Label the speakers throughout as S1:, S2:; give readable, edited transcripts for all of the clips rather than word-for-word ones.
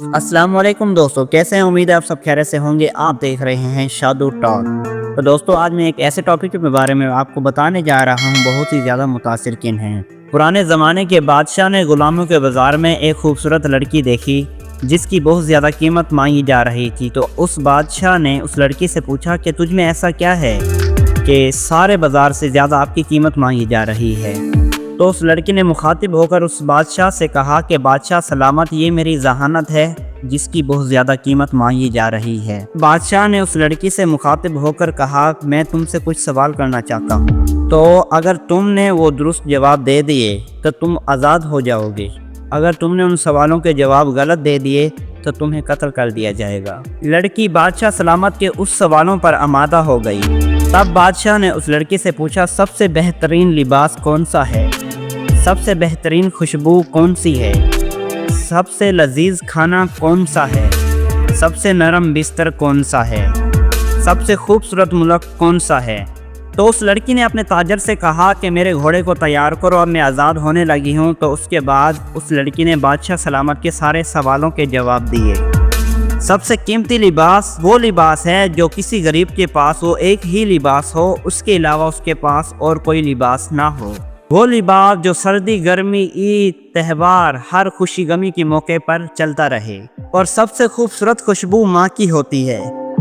S1: السلام علیکم دوستو، کیسے ہیں؟ امید ہے آپ سب خیریت سے ہوں گے۔ آپ دیکھ رہے ہیں شادو ٹاک۔ تو دوستو، آج میں ایک ایسے ٹاپک کے بارے میں آپ کو بتانے جا رہا ہوں، بہت ہی زیادہ متاثر کن ہیں۔ پرانے زمانے کے بادشاہ نے غلاموں کے بازار میں ایک خوبصورت لڑکی دیکھی جس کی بہت زیادہ قیمت مانگی جا رہی تھی۔ تو اس بادشاہ نے اس لڑکی سے پوچھا کہ تجھ میں ایسا کیا ہے کہ سارے بازار سے زیادہ آپ کی قیمت مانگی جا رہی ہے؟ تو اس لڑکی نے مخاطب ہو کر اس بادشاہ سے کہا کہ بادشاہ سلامت، یہ میری ذہانت ہے جس کی بہت زیادہ قیمت مانگی جا رہی ہے۔ بادشاہ نے اس لڑکی سے مخاطب ہو کر کہا، میں تم سے کچھ سوال کرنا چاہتا ہوں، تو اگر تم نے وہ درست جواب دے دیے تو تم آزاد ہو جاؤ گے، اگر تم نے ان سوالوں کے جواب غلط دے دیے تو تمہیں قتل کر دیا جائے گا۔ لڑکی بادشاہ سلامت کے اس سوالوں پر آمادہ ہو گئی۔ تب بادشاہ نے اس لڑکی سے پوچھا، سب سے بہترین لباس کون سا ہے؟ سب سے بہترین خوشبو کون سی ہے؟ سب سے لذیذ کھانا کون سا ہے؟ سب سے نرم بستر کون سا ہے؟ سب سے خوبصورت ملک کون سا ہے؟ تو اس لڑکی نے اپنے تاجر سے کہا کہ میرے گھوڑے کو تیار کرو، اب میں آزاد ہونے لگی ہوں۔ تو اس کے بعد اس لڑکی نے بادشاہ سلامت کے سارے سوالوں کے جواب دیے۔ سب سے قیمتی لباس وہ لباس ہے جو کسی غریب کے پاس وہ ایک ہی لباس ہو، اس کے علاوہ اس کے پاس اور کوئی لباس نہ ہو۔ وہ لباس جو سردی، گرمی، عید، تہوار، ہر خوشی غمی کے موقع پر چلتا رہے۔ اور سب سے خوبصورت خوشبو ماں کی ہوتی ہے،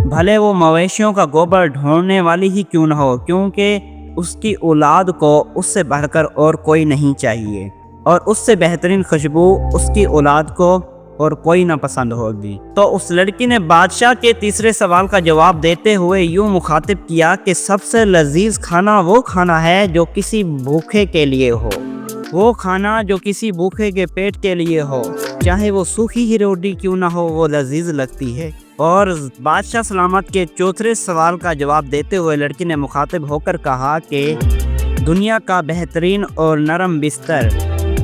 S1: بھلے وہ مویشیوں کا گوبر ڈھونڈنے والی ہی کیوں نہ ہو، کیونکہ اس کی اولاد کو اس سے بڑھ کر اور کوئی نہیں چاہیے، اور اس سے بہترین خوشبو اس کی اولاد کو اور کوئی نہ پسند ہوگی۔ تو اس لڑکی نے بادشاہ کے تیسرے سوال کا جواب دیتے ہوئے یوں مخاطب کیا کہ سب سے لذیذ کھانا وہ کھانا ہے جو کسی بھوکے کے لیے ہو، وہ کھانا جو کسی بھوکے کے پیٹ کے لیے ہو، چاہے وہ سوکھی ہی روٹی کیوں نہ ہو، وہ لذیذ لگتی ہے۔ اور بادشاہ سلامت کے چوتھے سوال کا جواب دیتے ہوئے لڑکی نے مخاطب ہو کر کہا کہ دنیا کا بہترین اور نرم بستر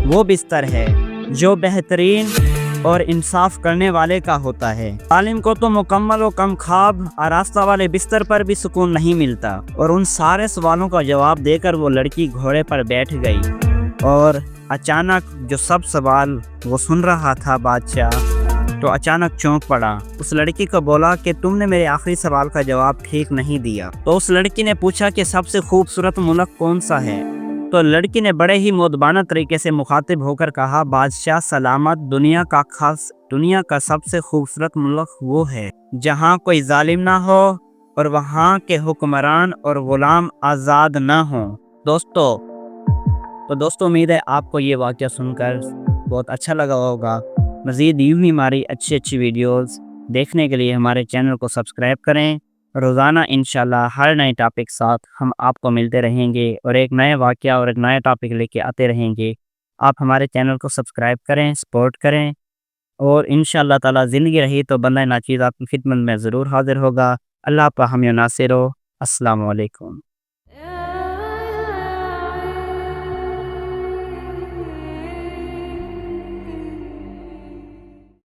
S1: وہ بستر ہے جو بہترین اور انصاف کرنے والے کا ہوتا ہے۔ عالم کو تو مکمل و کم خواب آراستہ والے بستر پر بھی سکون نہیں ملتا۔ اور ان سارے سوالوں کا جواب دے کر وہ لڑکی گھوڑے پر بیٹھ گئی، اور اچانک جو سب سوال وہ سن رہا تھا بادشاہ، تو اچانک چونک پڑا۔ اس لڑکی کو بولا کہ تم نے میرے آخری سوال کا جواب ٹھیک نہیں دیا۔ تو اس لڑکی نے پوچھا کہ سب سے خوبصورت ملک کون سا ہے؟ تو لڑکی نے بڑے ہی مؤدبانہ طریقے سے مخاطب ہو کر کہا، بادشاہ سلامت، دنیا کا سب سے خوبصورت ملک وہ ہے جہاں کوئی ظالم نہ ہو اور وہاں کے حکمران اور غلام آزاد نہ ہوں۔ دوستو امید ہے آپ کو یہ واقعہ سن کر بہت اچھا لگا ہوگا۔ مزید یوں ہی ہماری اچھی ویڈیوز دیکھنے کے لیے ہمارے چینل کو سبسکرائب کریں۔ روزانہ انشاءاللہ ہر نئے ٹاپک ساتھ ہم آپ کو ملتے رہیں گے، اور ایک نئے واقعہ اور ایک نئے ٹاپک لے کے آتے رہیں گے۔ آپ ہمارے چینل کو سبسکرائب کریں، سپورٹ کریں، اور انشاءاللہ تعالی زندگی رہی تو بندہ ناچیز آپ کی خدمت میں ضرور حاضر ہوگا۔ اللہ پہ ہم ناصر ہو۔ السلام علیکم۔